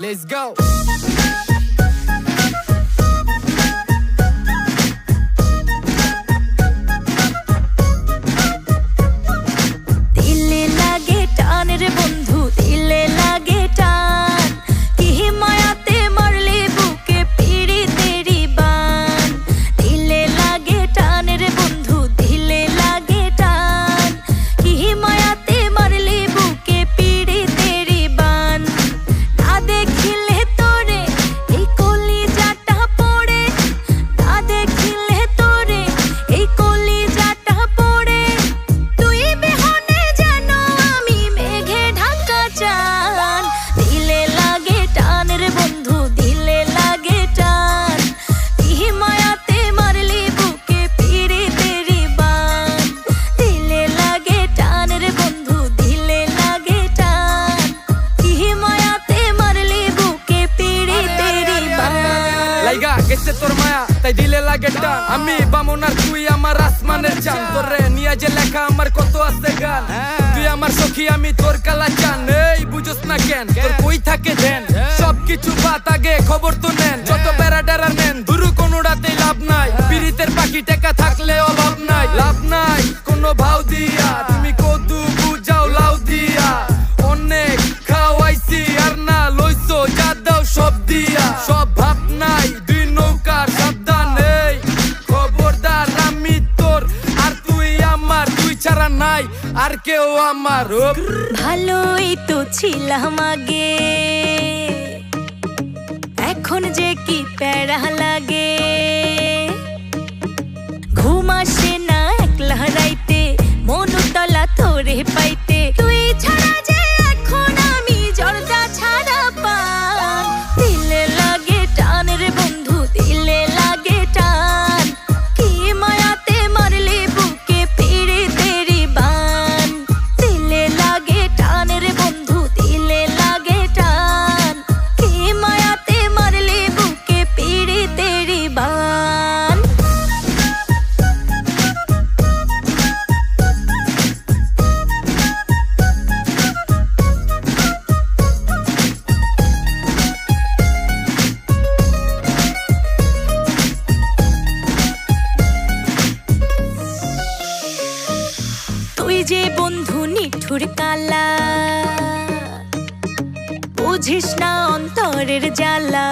Let's go. দিলে লাগে টান রে বন্ধু, দিলে লাগে টান, কি মায়াতে মারলি বুকে পিড়িতেরি বান। দিলে লাগে টান রে বন্ধু, দিলে লাগে টান, কি মায়াতে মারলি বুকে পিড়িতেরি বান। না দেখিলে তোরে এই কলিজাটা পড়ে, না দেখিলে তোরে এই কলিজাটা পড়ে, তুই বিহনে যেন আমি মেঘে ঢাকা চান। দিলে লাগে টান রে বন্ধু, দিলে লাগে টান, কি মায়াতে মারলি বুকে পিড়িতেরি বান। দিলে লাগে টান রে বন্ধু, দিলে লাগে টান, কি মায়াতে মারলি বুকে পিড়িতেরি বান। লাইগা গেছে তোর মায়া তাই দিলে লাগে টান, আমি বামন আর তুই আমার আসমানের চান। তোরে নিয়ে যে লেখা আমার কত আছে গান, তুই আমার সখী আমি তোর কালা চান। এই বুঝোস না কেন তোর কই থাকে ধ্যান, সবকিছু বাত আগে খবর তো নেন। যত বেড়া টেরা নেন দুরু কোনোটাতেই লাভ নাই, পিরিতের পাখি টেকা থাকলে অভাব নাই। লাভ নাই কোনো ভাও দিয়া, তুমি কদু বুঝাও লাউ দিয়া। অনেক খাওয়াইছি আর না লইছো যা দাও সব দিয়া। সব ভাব নাই দুই নৌকার সাবধান, এই খবরদার আমি তোর আর তুই আমার, তুই ছাড়া নাই আর কেউ আমার। ভালোই তো ছিলাম আগে, এখন যে কি প্যারা লাগে। ঘুম আসে না একলা রাইতে, মনুতলা তোরে পাইতে, তুই ছাড়া যে এখন আমি জর্দা ছাড়া পান। দিলে লাগে টান রে বন্ধু, দিলে লাগে টান, কি মায়াতে মারলি বুকে পিড়িতেরি বান। দিলে লাগে টান রে বন্ধু, দিলে লাগে টান, কি মায়াতে মারলি বুকে পিড়িতেরি বান। তুই যে বন্ধু নিঠুর কালা, বুঝিস না অন্তরের জ্বালা।